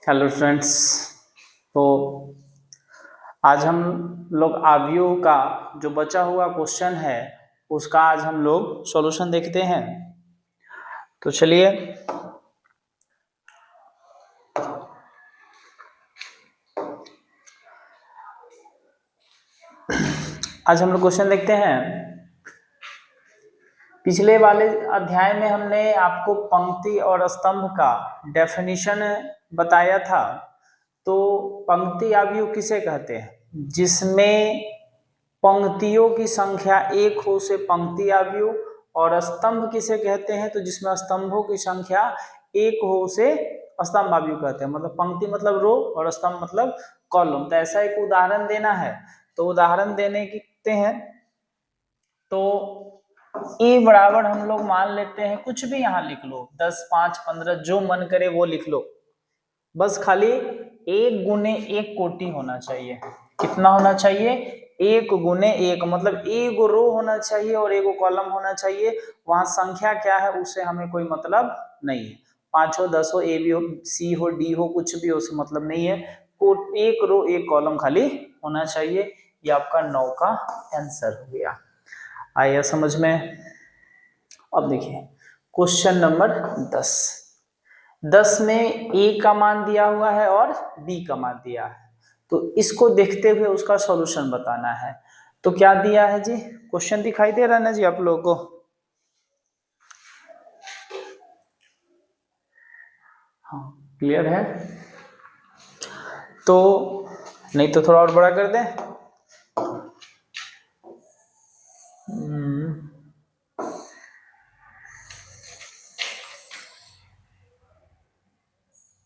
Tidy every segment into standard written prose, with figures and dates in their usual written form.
Hello friends. तो आज हम लोग आव्यूह का जो बचा हुआ क्वेश्चन है उसका आज हम लोग सॉल्यूशन देखते हैं। तो चलिए आज हम लोग क्वेश्चन देखते हैं। पिछले वाले अध्याय में हमने आपको पंक्ति और स्तंभ का डेफिनेशन बताया था। तो पंक्ति आव्यूह किसे कहते हैं? जिसमें पंक्तियों की संख्या एक हो उसे पंक्ति आव्यूह, और स्तंभ किसे कहते हैं? तो जिसमें स्तंभों की संख्या एक हो उसे स्तंभ आव्यूह कहते हैं। मतलब पंक्ति मतलब रो और स्तंभ मतलब कॉलम। तो ऐसा एक उदाहरण देना है, तो उदाहरण देने की हैं। तो ए बराबर हम लोग मान लेते हैं, कुछ भी यहाँ लिख लो, 10, 5, 15 जो मन करे वो लिख लो, बस खाली एक गुने एक कोटि होना चाहिए। कितना होना चाहिए? एक गुने एक, मतलब एक रो होना चाहिए और एक कॉलम होना चाहिए। वहां संख्या क्या है उससे हमें कोई मतलब नहीं है। 5 हो, 10 हो, ए बी हो, सी हो, डी हो, कुछ भी हो, उससे मतलब नहीं है। एक रो एक कॉलम खाली होना चाहिए। ये आपका 9 का आंसर हो गया। आइए समझ में। अब देखिए क्वेश्चन नंबर 10 में ए का मान दिया हुआ है और बी का मान दिया है। तो इसको देखते हुए उसका सॉल्यूशन बताना है। तो क्या दिया है जी? क्वेश्चन दिखाई दे रहा है ना जी आप लोगों को? हाँ, क्लियर है? तो नहीं तो थोड़ा और बड़ा कर दें।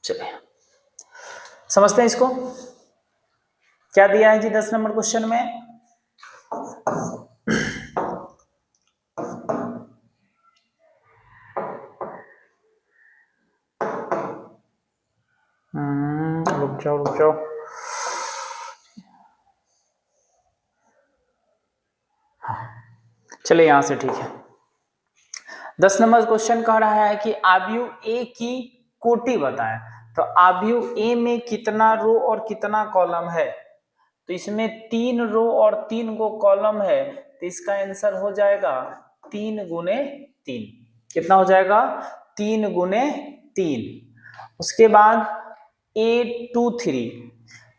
चलिए समझते हैं इसको। क्या दिया है जी 10 नंबर क्वेश्चन में? रुक जाओ। चलिए यहां से ठीक है। 10 नंबर क्वेश्चन कह रहा है कि आव्यूह ए की कोटि बताएं। तो आव्यूह ए में कितना रो और कितना कॉलम है? तो इसमें 3 रो और 3 को कॉलम है, तो इसका आंसर हो जाएगा 3 गुने 3। कितना हो जाएगा? 3 गुने 3। उसके बाद 823।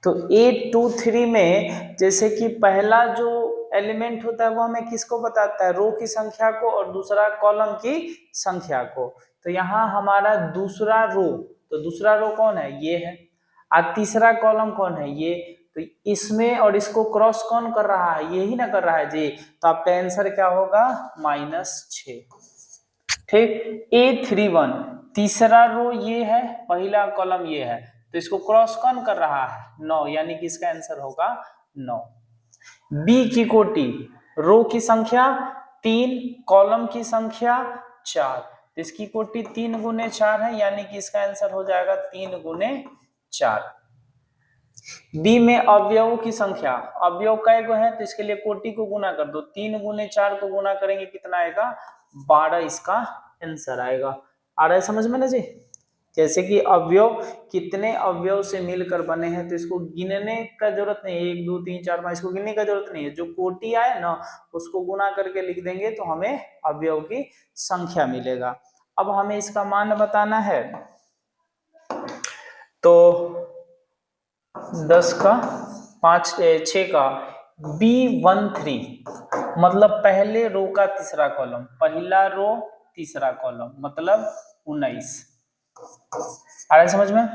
तो 823 में जैसे कि पहला जो एलिमेंट होता है वो हमें किसको बताता है? रो की संख्या को, और दूसरा कॉलम की संख्या को। तो यहाँ हमारा दूसरा रो, तो दूसरा रो कौन है? ये है। और तीसरा कॉलम कौन है? ये। तो इसमें और इसको क्रॉस कौन कर रहा है? ये ही ना कर रहा है जी। तो आपका आंसर क्या होगा? -6। ठीक। A31 तीसरा रो ये है, पहला कॉलम ये है, तो इसको क्रॉस कौन कर रहा है? 9, यानी कि इसका आंसर होगा 9। बी की कोटि, रो की संख्या 3, कॉलम की संख्या 4, तो इसकी कोटि 3 गुने 4 है, यानी कि इसका आंसर हो जाएगा 3 गुने 4। बी में अवयवों की संख्या, अवयव कै गो है? तो इसके लिए कोटि को गुना कर दो। 3 गुने 4 को गुना करेंगे कितना आएगा? 12 इसका आंसर आएगा। आ रहा है समझ में ना जी? जैसे कि अवयव कितने अवयव से मिलकर बने हैं, तो इसको गिनने का जरूरत नहीं है। 1 2 3 4 5 इसको गिनने का जरूरत नहीं है। जो कोटि आए ना उसको गुना करके लिख देंगे तो हमें अवयव की संख्या मिलेगा। अब हमें इसका मान बताना है। तो 10 का 5 6 का B13 मतलब पहले रो का तीसरा कॉलम, पहला रो तीसरा कॉलम मतलब 19। आ रहा है समझ में?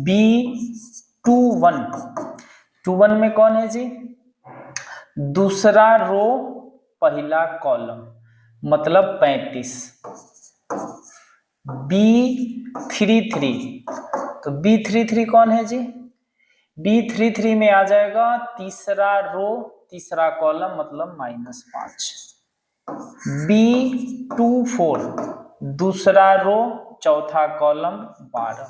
B21 में कौन है जी? दूसरा रो पहला कॉलम मतलब 35। B33 तो B33 कौन है जी? B33 में आ जाएगा तीसरा रो तीसरा कॉलम मतलब -5। B24 दूसरा रो चौथा कॉलम 12।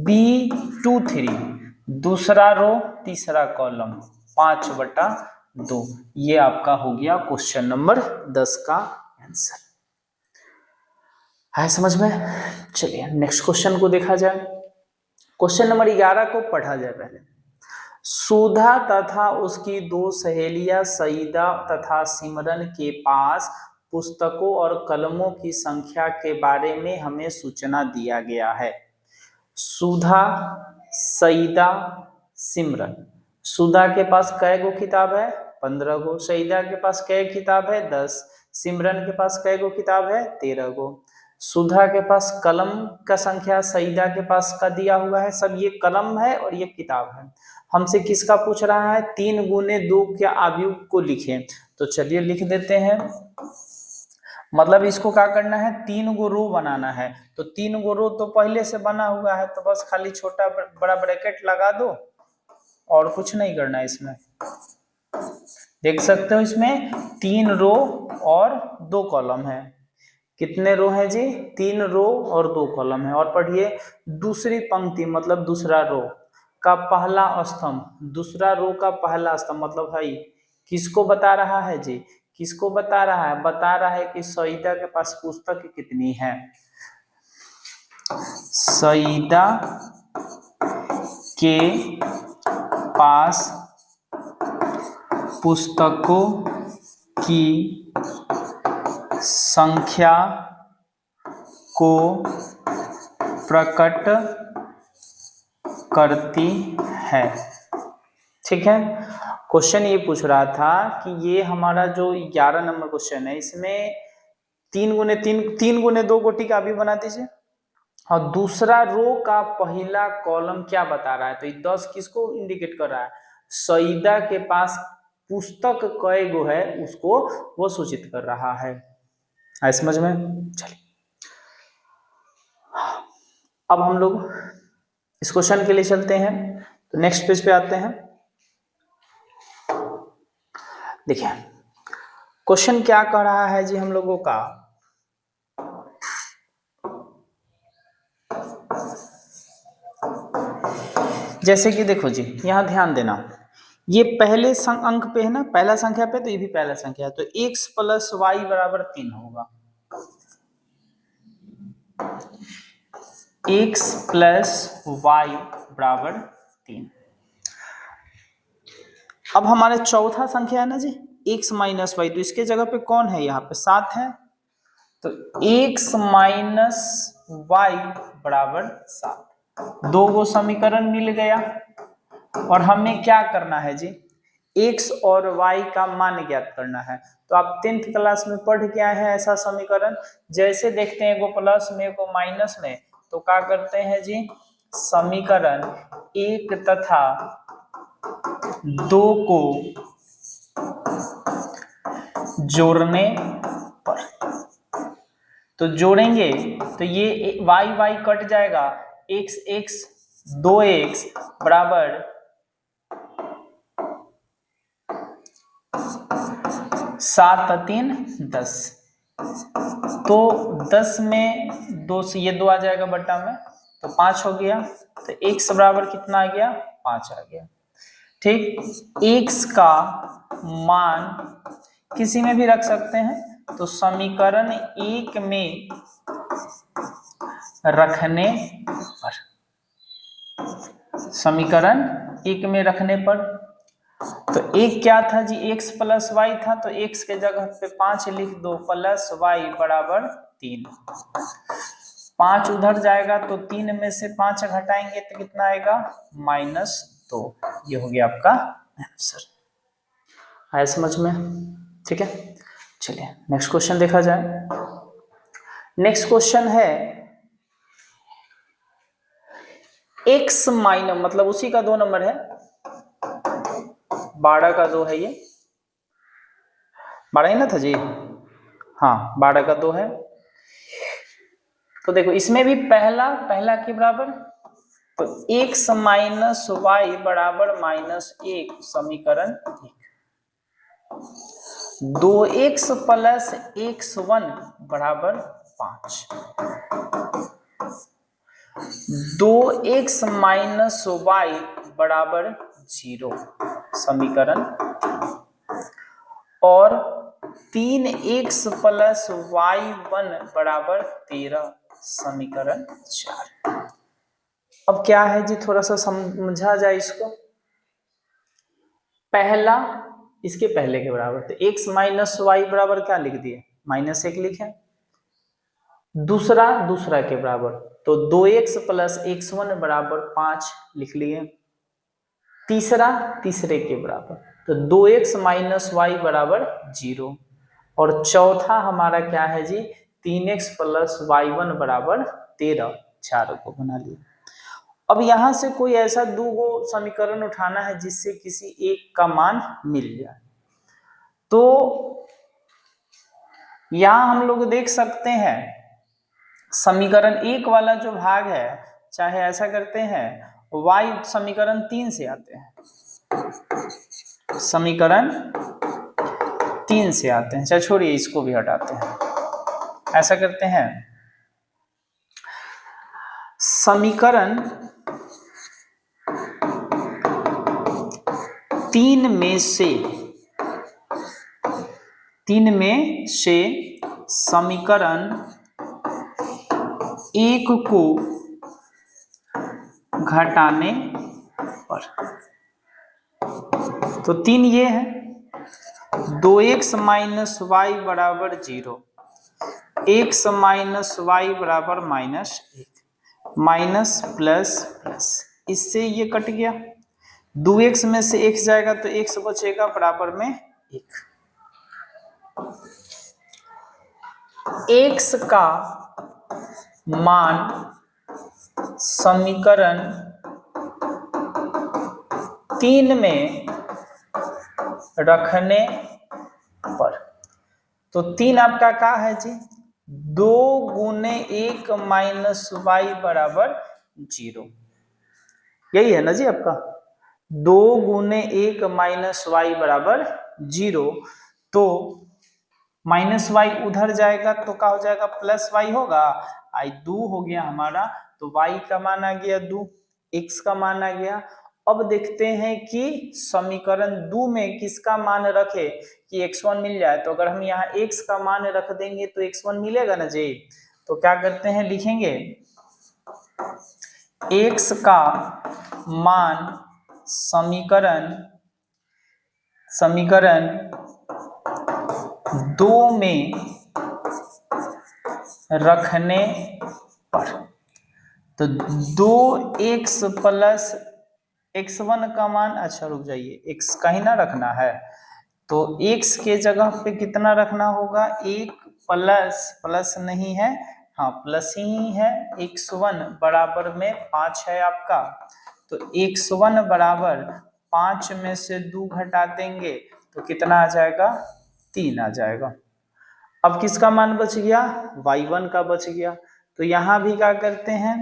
B23 दूसरा रो तीसरा कॉलम 5/2। ये आपका हो गया क्वेश्चन नंबर 10 का आंसर। है समझ में? चलिए नेक्स्ट क्वेश्चन को देखा जाए। क्वेश्चन नंबर 11 को पढ़ा जाए पहले। सुधा तथा उसकी दो सहेलियां सईदा तथा सिमरन के पास पुस्तकों और कलमों की संख्या के बारे में हमें सूचना दिया गया है। सुधा, सईदा, सिमरन। सुधा के पास कै गो किताब है? 15 गो। सईदा के पास कै किताब है? 10। सिमरन के पास कै गो किताब है? 13 गो। सुधा के पास कलम का संख्या सईदा के पास का दिया हुआ है, सब ये कलम है और ये किताब है। हमसे किसका पूछ रहा है? 3 गुने 2 के आव्यूह को लिखें। तो चलिए लिख देते हैं। मतलब इसको क्या करना है? 3 गो रो बनाना है। तो 3 गो रो तो पहले से बना हुआ है, तो बस खाली छोटा बड़ा ब्रैकेट लगा दो और कुछ नहीं करना है इसमें। देख सकते हो इसमें 3 रो और 2 कॉलम है। कितने रो है जी? 3 रो और 2 कॉलम है। और पढ़िए, दूसरी पंक्ति मतलब दूसरा रो का पहला स्तंभ, दूसरा रो का पहला स्तंभ मतलब है किसको बता रहा है जी? किसको बता रहा है? बता रहा है कि सईदा के पास पुस्तक कितनी है। सईदा के पास पुस्तकों की संख्या को प्रकट करती है। ठीक है। क्वेश्चन ये पूछ रहा था कि ये हमारा जो 11 नंबर क्वेश्चन है, इसमें 3 गुने 2 गोटी का भी बना दीजिए। और दूसरा रो का पहला कॉलम क्या बता रहा है? तो ये 10 किसको इंडिकेट कर रहा है? सईदा के पास पुस्तक कै गो है उसको वो सूचित कर रहा है। आए समझ में? चलिए अब हम लोग इस क्वेश्चन के लिए चलते हैं। तो नेक्स्ट पेज पे आते हैं। देखिए क्वेश्चन क्या कह रहा है जी हम लोगों का। जैसे कि देखो जी, यहां ध्यान देना, ये पहले अंक पे है ना, पहला संख्या पे, तो ये भी पहला संख्या है। तो x प्लस वाई बराबर 3 होगा। x प्लस वाई बराबर 3। अब हमारे चौथा संख्या है ना जी, x माइनस वाई, तो इसके जगह पे कौन है? यहाँ पे 7 है। तो x माइनस वाई बराबर 7। 2 गो समीकरण मिल गया। और हमें क्या करना है जी? x और y का मान ज्ञात करना है। तो आप 10th क्लास में पढ़ के आए हैं ऐसा समीकरण। जैसे देखते हैं एगो प्लस में एगो माइनस में, तो क्या करते हैं जी? समीकरण 1 तथा 2 को जोड़ने पर, तो जोड़ेंगे तो ये y कट जाएगा, x 2x बराबर 7 3 10। तो 10 में 2 से ये 2 आ जाएगा बट्टा में, तो 5 हो गया। तो x बराबर कितना आ गया? 5 आ गया। ठीक। x का मान किसी में भी रख सकते हैं। तो समीकरण 1 में रखने पर, समीकरण 1 में रखने पर, तो एक क्या था जी? x प्लस वाई था, तो x के जगह पे 5 लिख दो, प्लस वाई बराबर 3। 5 उधर जाएगा तो 3 में से 5 घटाएंगे तो कितना आएगा? -2। ये हो गया आपका आंसर। आया समझ में? ठीक है, चलिए नेक्स्ट क्वेश्चन देखा जाए। नेक्स्ट क्वेश्चन है x माइनस, मतलब उसी का 2 नंबर है, 12 का 2 है। ये 12 ही ना था जी? हाँ 12 का 2 है। तो देखो इसमें भी पहला के बराबर, तो x माइनस वाई बराबर -1 समीकरण 1। 2x प्लस x1 बराबर 5। 2x माइनस वाई बराबर 0 समीकरण। और 3x प्लस y1 बराबर 13 समीकरण 4। अब क्या है जी, थोड़ा सा समझा जाए इसको। पहला इसके पहले के बराबर, तो x माइनस वाई बराबर क्या लिख दिए, -1 लिखे। दूसरा दूसरा के बराबर, तो 2x प्लस x1 बराबर 5 लिख लिए। तीसरा तीसरे के बराबर, तो 2x माइनस वाई बराबर 0। और चौथा हमारा क्या है जी, 3x प्लस वाई1 बराबर 13। चारों को बना लिया। अब यहां से कोई ऐसा दो गो समीकरण उठाना है जिससे किसी एक का मान मिल जाए। तो यहां हम लोग देख सकते हैं समीकरण 1 वाला जो भाग है, चाहे ऐसा करते हैं, y समीकरण 3 से आते हैं, समीकरण 3 से आते हैं। चलो छोड़िए, इसको भी हटाते हैं। ऐसा करते हैं, समीकरण 3 में से समीकरण 1 को घटाने पर, तो 3 ये है, 2x माइनस वाई बराबर 0, x माइनस वाई बराबर -1, माइनस प्लस प्लस, इससे ये कट गया, 2x में से x जाएगा तो x बचेगा बराबर में 1। x का मान समीकरण 3 में रखने पर, तो 3 आपका क्या है जी, 2 गुने 1 माइनस वाई बराबर 0, यही है ना जी आपका, 2 गुने 1 माइनस वाई बराबर 0। तो माइनस वाई उधर जाएगा तो क्या हो जाएगा, प्लस वाई होगा, आई 2 हो गया हमारा, तो y का मान आ गया 2, x का मान आ गया। अब देखते हैं कि समीकरण 2 में किसका मान रखे कि x1 मिल जाए। तो अगर हम यहाँ x का मान रख देंगे तो x1 मिलेगा ना जी। तो क्या करते हैं, लिखेंगे x का मान समीकरण 2 में रखने पर, तो 2x प्लस x1 का मान, अच्छा रुक जाइए, x का ही ना रखना है, तो x के जगह पे कितना रखना होगा, 1 प्लस नहीं है, हाँ प्लस ही है, x1 बराबर में 5 है आपका, तो x1 बराबर 5 में से 2 घटा देंगे तो कितना आ जाएगा, 3 आ जाएगा। अब किसका मान बच गया, y1 का बच गया। तो यहां भी क्या करते हैं,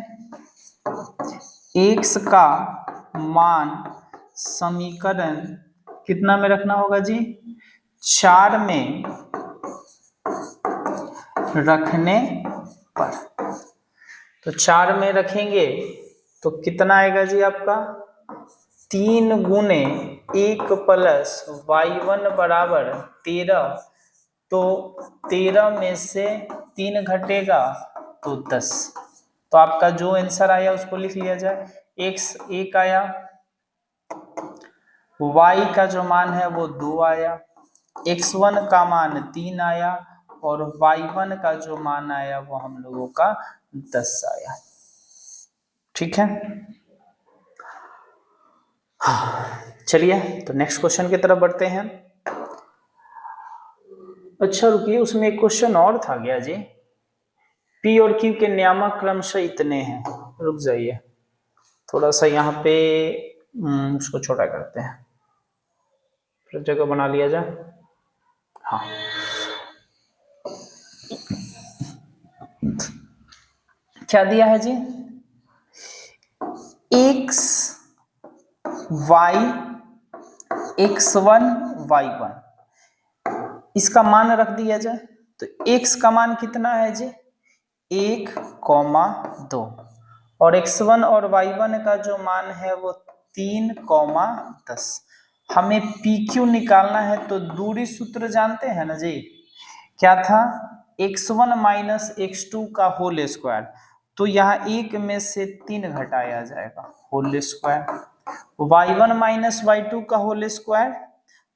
x का मान समीकरण कितना में रखना होगा जी, 4 में रखने पर, तो 4 में रखेंगे तो कितना आएगा जी आपका, 3 गुने 1 प्लस y1 बराबर 13, तो 13 में से 3 घटेगा तो 10। तो आपका जो आंसर आया उसको लिख लिया जाए, x 1 आया, y का जो मान है वो 2 आया, x1 का मान 3 आया और y1 का जो मान आया वो हम लोगों का 10 आया। ठीक है, हाँ चलिए तो नेक्स्ट क्वेश्चन की तरफ बढ़ते हैं। अच्छा रुकिए, उसमें एक क्वेश्चन और था गया जी, P और Q के नियामक क्रमशः इतने हैं, रुक जाइए थोड़ा सा यहाँ पे उसको छोटा करते हैं, फिर जगह बना लिया जाए। हाँ क्या दिया है जी, x y x1 y1, इसका मान रख दिया जाए। तो x का मान कितना है जी, 1,2 और x1 और y1 का जो मान है वो 3,10। हमें PQ निकालना है, तो दूरी सूत्र जानते हैं ना जी, क्या था, x1 माइनस x2 का होल स्क्वायर, तो यहाँ 1 में से 3 घटाया जाएगा whole square, y1 minus y2 का होल स्क्वायर,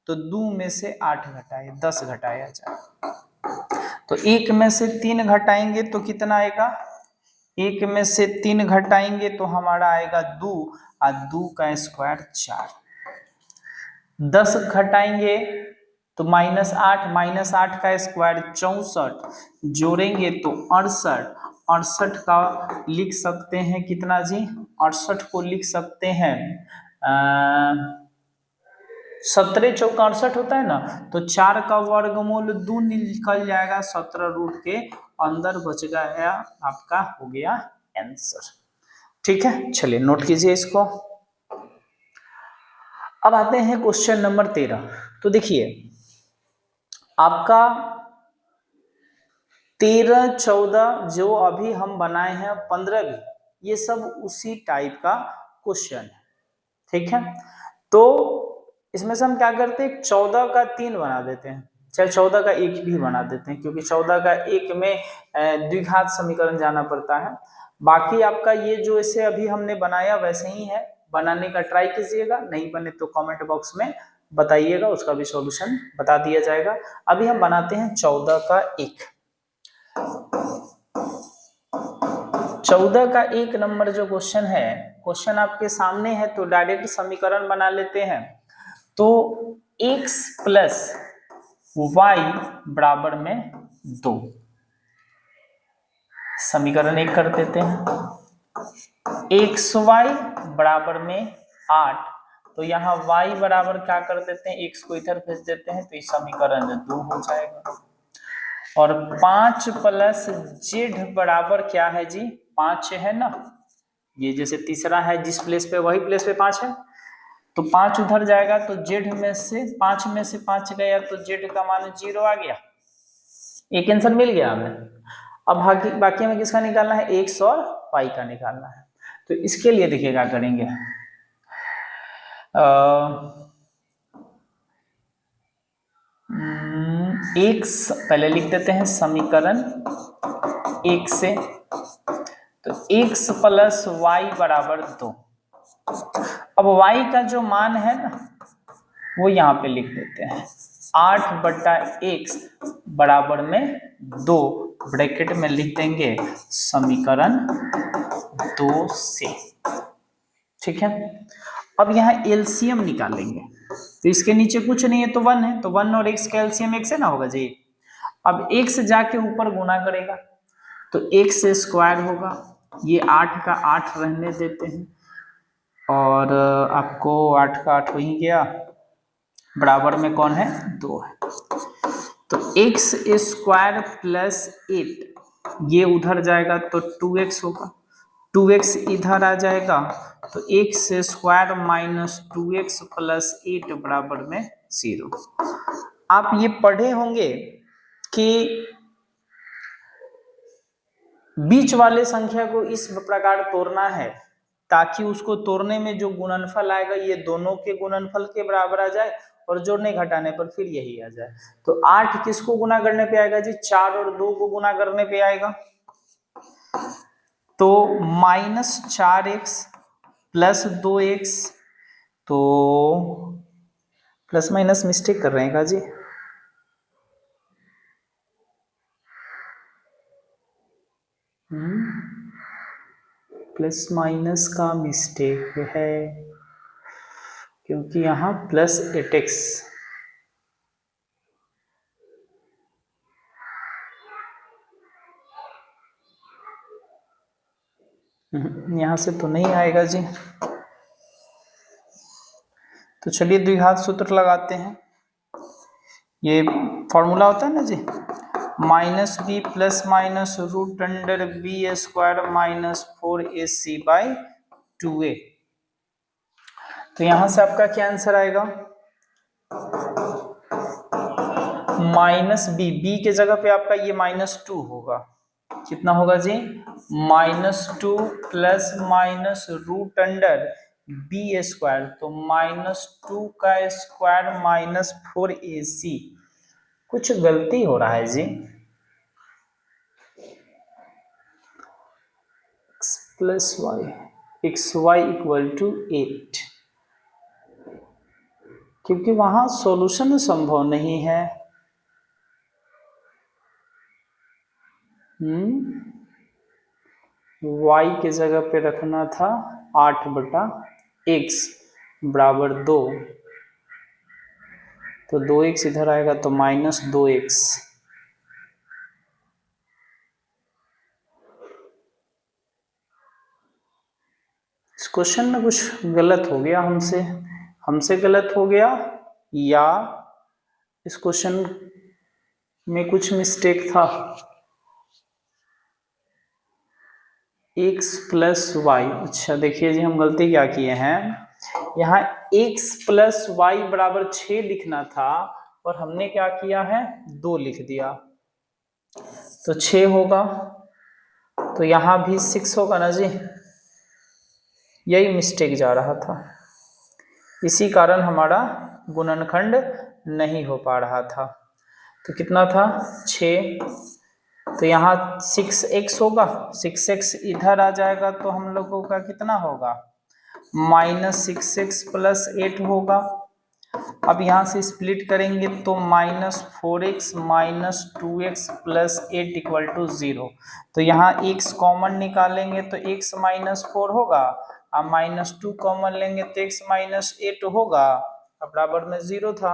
तो 2 में से 8 घटाए 10 घटाया जाएगा। तो 1 में से 3 घटाएंगे तो कितना आएगा, 1 में से 3 घटाएंगे तो हमारा आएगा 2, और 2 का स्क्वायर 4। 10 घटाएंगे तो -8 का स्क्वायर 64, जोड़ेंगे तो 68, 68 का लिख सकते हैं कितना जी, 68 को लिख सकते हैं 17 चौका 68 होता है ना, तो 4 का वर्गमूल 2 निकल जाएगा, 17 रूट के अंदर बच गया, आपका हो गया आंसर। ठीक है, चलिए नोट कीजिए इसको। अब आते हैं क्वेश्चन नंबर 13। तो देखिए आपका 13, 14 जो अभी हम बनाए हैं, 15 भी, ये सब उसी टाइप का क्वेश्चन है। ठीक है, तो इसमें से हम क्या करते हैं, 14 का 3 बना देते हैं, चाहे 14 का 1 भी बना देते हैं, क्योंकि 14 का 1 में द्विघात समीकरण जाना पड़ता है। बाकी आपका ये जो इसे अभी हमने बनाया वैसे ही है, बनाने का ट्राई कीजिएगा, नहीं बने तो कमेंट बॉक्स में बताइएगा, उसका भी सॉल्यूशन बता दिया जाएगा। अभी हम बनाते हैं 14 का 1। 14 का 1 नंबर जो क्वेश्चन है, क्वेश्चन आपके सामने है, तो डायरेक्ट समीकरण बना लेते हैं। तो x प्लस वाई बराबर में 2, समीकरण 1 कर देते हैं। एक्स वाई बराबर में 8, तो यहाँ y बराबर क्या कर देते हैं, x को इधर भेज देते हैं, तो इस समीकरण 2 हो जाएगा। और 5 प्लस जेड बराबर क्या है जी, 5 है ना, ये जैसे तीसरा है जिस प्लेस पे वही प्लेस पे 5 है, तो 5 उधर जाएगा, तो जेड में से 5 में से 5 गया, तो जेड का मान 0 आ गया, एक आंसर मिल गया हमें। अब बाकी हमें किसका निकालना है, एक्स और वाई का निकालना है। तो इसके लिए देखिए क्या करेंगे, एक्स पहले लिख देते हैं समीकरण 1 से, तो x प्लस वाई बराबर 2। अब y का जो मान है ना, वो यहाँ पे लिख देते हैं, 8/x बराबर में 2, ब्रैकेट में लिख देंगे समीकरण 2 से। ठीक है, अब यहाँ एलसीएम निकालेंगे, तो इसके नीचे कुछ नहीं है तो 1 है, तो 1 और x का एलसीएम x है ना होगा जी। अब x जाके ऊपर गुना करेगा, तो x स्क्वायर होगा, ये 8 का 8 रहने देते हैं, और आपको 8 का 8 हो ही गया, बराबर में कौन है, 2 है, तो x स्क्वायर प्लस 8 ये उधर जाएगा तो 2x होगा, 2x इधर आ जाएगा, तो x square minus 2x plus 8 बराबर में 0। आप ये पढ़े होंगे कि बीच वाले संख्या को इस प्रकार तोड़ना है ताकि उसको तोड़ने में जो गुणनफल आएगा ये दोनों के गुणनफल के बराबर आ जाए, और जोड़ने घटाने पर फिर यही आ जाए। तो 8 किसको गुना करने पे आएगा जी, 4 और 2 को गुना करने पे आएगा, तो -4x प्लस 2x, तो प्लस माइनस मिस्टेक कर रहे हैं का जी, प्लस माइनस का मिस्टेक है, क्योंकि यहाँ प्लस 8x, यहां से तो नहीं आएगा जी। तो चलिए द्विघात सूत्र लगाते हैं, ये फॉर्मूला होता है ना जी, -b plus minus root under b square minus 4ac/2a। तो यहां से आपका क्या आंसर आएगा, -b के जगह पे आपका ये -2 होगा, कितना होगा जी, -2 plus minus root under b square, तो -2 का स्क्वायर माइनस 4ac। कुछ गलती हो रहा है जी, plus Y, X Y equal to 8, क्योंकि वहां सॉल्यूशन संभव नहीं है। y के जगह पे रखना था 8/x बराबर 2, तो 2x इधर आएगा तो -2x। इस क्वेश्चन में कुछ गलत हो गया, हमसे गलत हो गया, या इस क्वेश्चन में कुछ मिस्टेक था। x प्लस वाई, अच्छा देखिए जी, हम गलती क्या किए हैं, यहाँ x प्लस वाई बराबर 6 लिखना था और हमने क्या किया है, 2 लिख दिया, तो 6 होगा, तो यहाँ भी 6 होगा ना जी, यही मिस्टेक जा रहा था, इसी कारण हमारा गुणनखंड नहीं हो पा रहा था। तो कितना था 6, तो यहाँ 6x होगा, 6x इधर आ जाएगा तो हम लोगों का कितना होगा, -6x प्लस 8 होगा। अब यहाँ से स्प्लिट करेंगे तो -4x minus 2x plus 8 equal to 0, तो यहाँ x कॉमन निकालेंगे तो x -4 होगा, अब -2 कॉमन लेंगे तो x -8 होगा, अब बराबर में 0 था।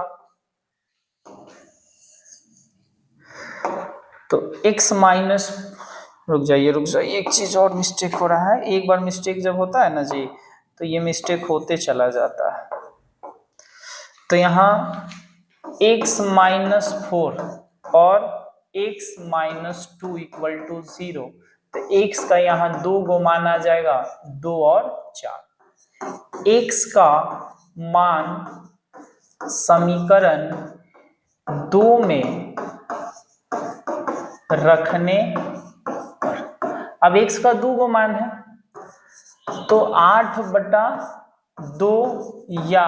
तो x माइनस, रुक जाइए, एक चीज और मिस्टेक हो रहा है, एक बार मिस्टेक जब होता है ना जी, तो ये मिस्टेक होते चला जाता है। तो यहाँ x -4 और x -2 इक्वल टू 0, तो x का यहाँ 2 गो मान आ जाएगा, 2 और 4। x का मान समीकरण 2 में रखने पर, अब x का 2 गो मान है तो 8/2 या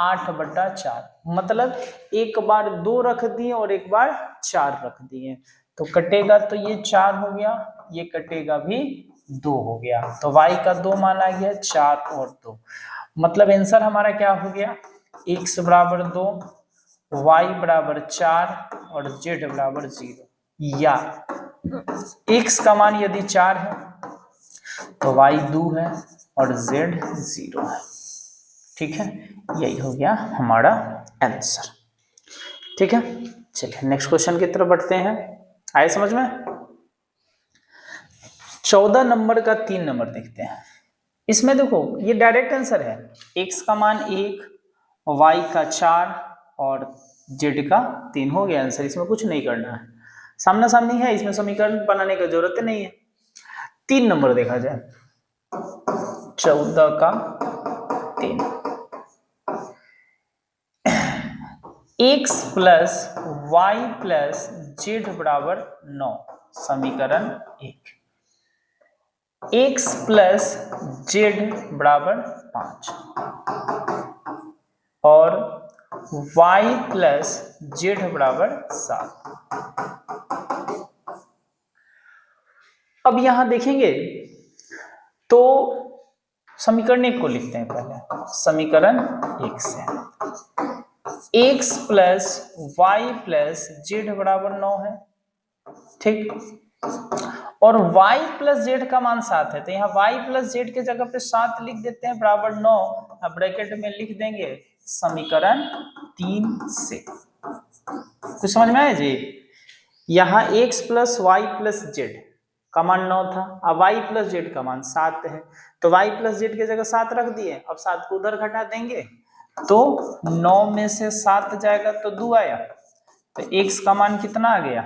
8/4, मतलब एक बार 2 रख दिए और एक बार 4 रख दिए, तो कटेगा तो ये 4 हो गया, ये कटेगा भी 2 हो गया, तो y का 2 मान आ गया 4 और 2, मतलब आंसर हमारा क्या हो गया, x बराबर 2, y बराबर 4 और z बराबर 0, या x का मान यदि 4 है तो y 2 है और z 0 है। ठीक है, यही हो गया हमारा आंसर। ठीक है, चलिए नेक्स्ट क्वेश्चन की तरफ बढ़ते हैं, आए समझ में। 14 नंबर का 3 नंबर देखते हैं। इसमें देखो ये डायरेक्ट आंसर है, x का मान 1, y का 4 और z का 3 हो गया आंसर, इसमें कुछ नहीं करना है, सामना सामनी है, इसमें समीकरण बनाने की जरूरत नहीं है। 3 नंबर देखा जाए, 14 का 3, x plus y plus z बराबर 9, समीकरण 1, x प्लस जेड बराबर 5 और y प्लस जेड बराबर 7। अब यहां देखेंगे तो समीकरण 1 को लिखते हैं पहले, समीकरण 1 से x plus y plus z बराबर 9 है, ठीक, और y प्लस जेड का मान 7 है, तो यहाँ y प्लस जेड के जगह पे 7 लिख देते हैं बराबर 9, अब ब्रैकेट में लिख देंगे समीकरण 3 से। कुछ समझ में आया जी, यहाँ x plus y plus z का मान 9 था, अब y प्लस जेड का मान 7 है, तो y प्लस जेड की जगह 7 रख दिए, अब 7 को उधर घटा देंगे तो 9 में से 7 जाएगा तो 2 आया, तो x का मान कितना आ गया,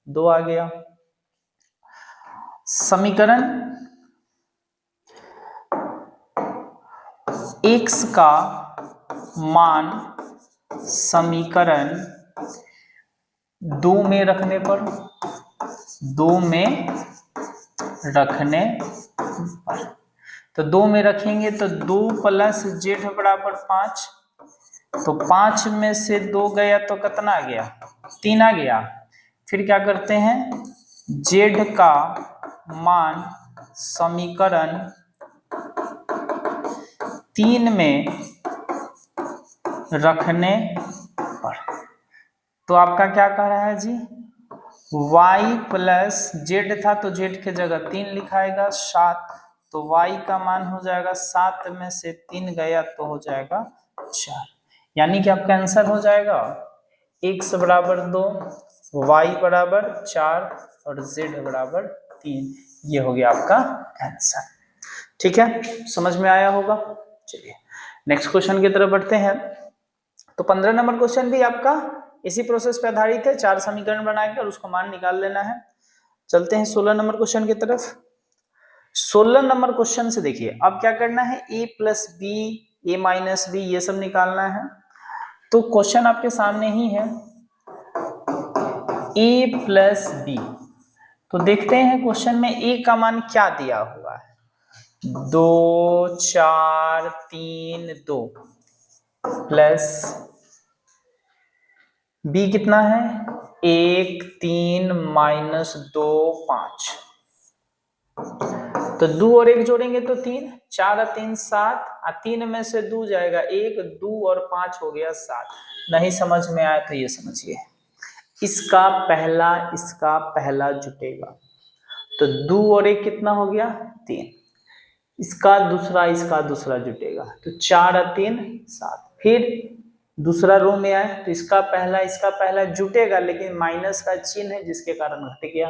2 आ गया। समीकरण x का मान समीकरण 2 में रखने पर, 2 में रखने पर, तो 2 में रखेंगे तो 2 प्लस जेड बराबर 5, तो 5 में से 2 गया तो कितना आ गया, 3 आ गया। फिर क्या करते हैं, जेड का मान समीकरण 3 में रखने पर, तो आपका क्या कह रहा है जी, y प्लस जेड था तो जेड के जगह 3 लिखाएगा, 7, तो y का मान हो जाएगा 7 में से 3 गया तो हो जाएगा 4, यानी कि आपका आंसर हो जाएगा x बराबर 2, y बराबर 4 और z बराबर 3। ये हो गया आपका आंसर। ठीक है, समझ में आया होगा। चलिए नेक्स्ट क्वेश्चन की तरफ बढ़ते हैं। तो 15 नंबर क्वेश्चन भी आपका इसी प्रोसेस पे आधारित है, 4 समीकरण बनाएंगे और उसको मान निकाल लेना है। चलते हैं 16 नंबर क्वेश्चन की तरफ। 16 नंबर क्वेश्चन से देखिए अब क्या करना है, a plus b, a minus b, ये सब निकालना है। तो क्वेश्चन आपके सामने ही है, a प्लस बी। तो देखते हैं क्वेश्चन में a का मान क्या दिया हुआ है, 2 4 3 2 प्लस b कितना है 1 3 माइनस 2 5। तो 2 और 1 जोड़ेंगे तो 3, 4 और 3 7, 3 में से 2 जाएगा 1, 2 और 5 हो गया 7। नहीं समझ में आया तो ये समझिए, इसका पहला जुटेगा तो 2 और 1 कितना हो गया 3, इसका दूसरा जुटेगा तो 4 और 3 7। फिर दूसरा रो में आए तो इसका पहला जुटेगा, लेकिन माइनस का चिन्ह है जिसके कारण घट गया।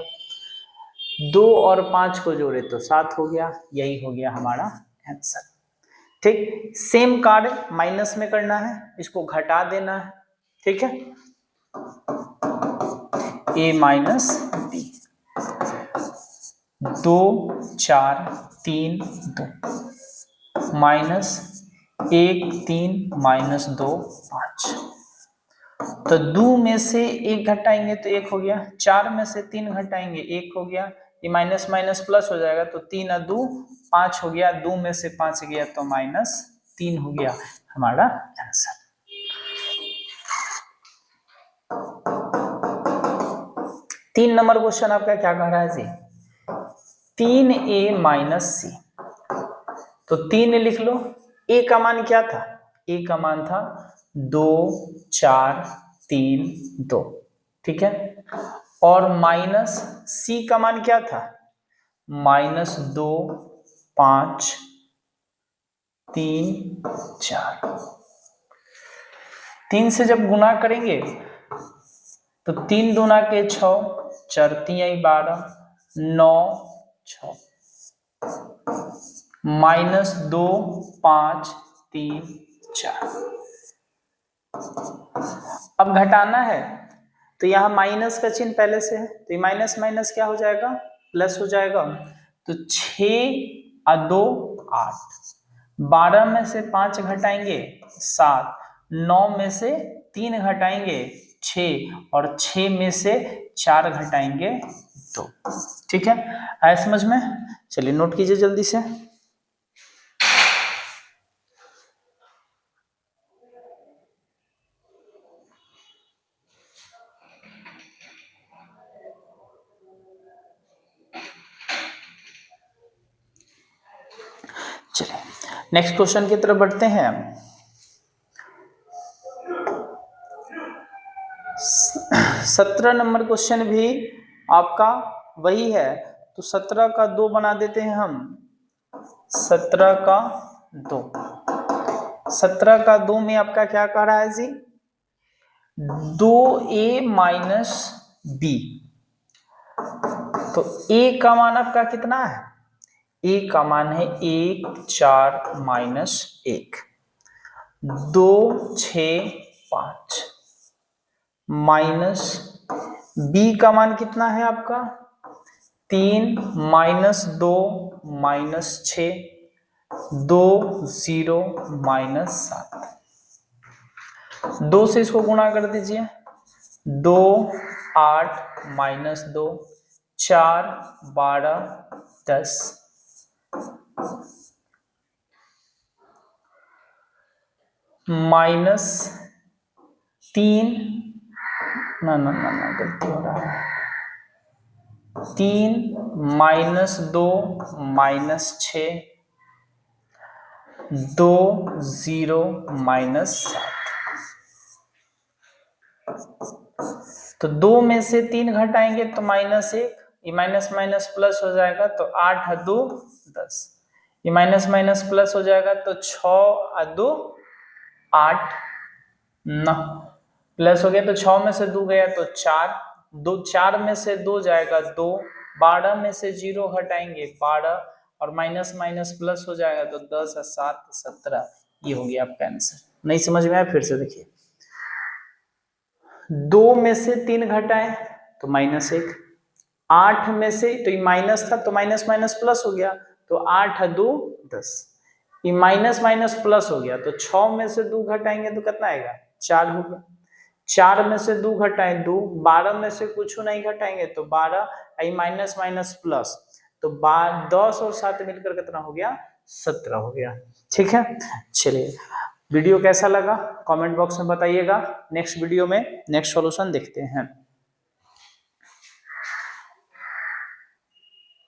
2 और 5 को जोड़े तो 7 हो गया, यही हो गया हमारा आंसर। ठीक, सेम कार्ड माइनस में करना है, इसको घटा देना है। ठीक है, a minus b, 2 4 3 2 minus 1 3 minus 2 5। तो 2 में से 1 घटाएंगे तो 1 हो गया, 4 में से 3 घटाएंगे 1 हो गया, ये माइनस माइनस प्लस हो जाएगा तो 3 और 2 5 हो गया, 2 में से 5 गया तो माइनस 3 हो गया हमारा आंसर। तीन नंबर क्वेश्चन आपका क्या कह रहा है जी, 3a माइनस सी। तो 3 लिख लो, a का मान क्या था, a का मान था 2 4 3 2। ठीक है, और माइनस c का मान क्या था, माइनस 2 5 3 4। 3 से जब गुना करेंगे तो 3 दूना के 6, 4 3 12, 9 6 माइनस 2 5 3 4। अब घटाना है तो यहाँ माइनस का चिन्ह पहले से है, तो ये माइनस माइनस क्या हो जाएगा, प्लस हो जाएगा। तो 6 और 2 8, 12 में से 5 घटाएंगे 7, 9 में से 3 घटाएंगे 6 और 6 में से 4 घटाएंगे 2। ठीक है, आया समझ में। चलिए नोट कीजिए जल्दी से। चलिए नेक्स्ट क्वेश्चन की तरफ बढ़ते हैं। 17 नंबर क्वेश्चन भी आपका वही है, तो 17 का 2 बना देते हैं हम, 17 का 2। 17 का 2 में आपका क्या कह रहा है जी, 2a माइनस बी। तो a का मान आपका कितना है, a का मान है 1 4 माइनस 1, 2 6 5 माइनस b का मान कितना है आपका 3 माइनस 2 माइनस 6, 2 0 माइनस 7। 2 से इसको गुणा कर दीजिए, 2 8 माइनस 2, 4 12 10, माइनस 3 ना गलती हो रहा है, 3 माइनस 2 माइनस 6, 2 0 माइनस 7। तो 2 में से 3 घटाएंगे तो -1, ये माइनस माइनस प्लस हो जाएगा तो 8 2 10, ये माइनस माइनस प्लस हो जाएगा तो 6 2 8 9, प्लस हो गया तो 6 में से 2 गया तो 4, 4 में से 2 जाएगा 2, 12 में से 0 घटाएंगे 12, और माइनस माइनस प्लस हो जाएगा तो 10 और 7 17। ये हो गया आपका आंसर। नहीं समझ में आया? फिर से देखिए, 2 में से 3 घटाएं तो -1, 8 में से, तो ये माइनस था तो माइनस माइनस प्लस हो गया तो 8 2 10, ये माइनस माइनस प्लस हो गया तो 6 में से 2 घटाएंगे तो कितना आएगा? 4 होगा। 4 में से 2 घटाएं 2, 12 में से कुछ नहीं घटाएंगे तो 12, ये माइनस माइनस प्लस, तो 10 और 7 मिलकर कितना हो गया? 17 हो गया। ठीक है, चलिए वीडियो कैसा लगा कमेंट बॉक्स में बताइएगा। नेक्स्ट वीडियो में नेक्स्ट सॉल्यूशन देखते हैं।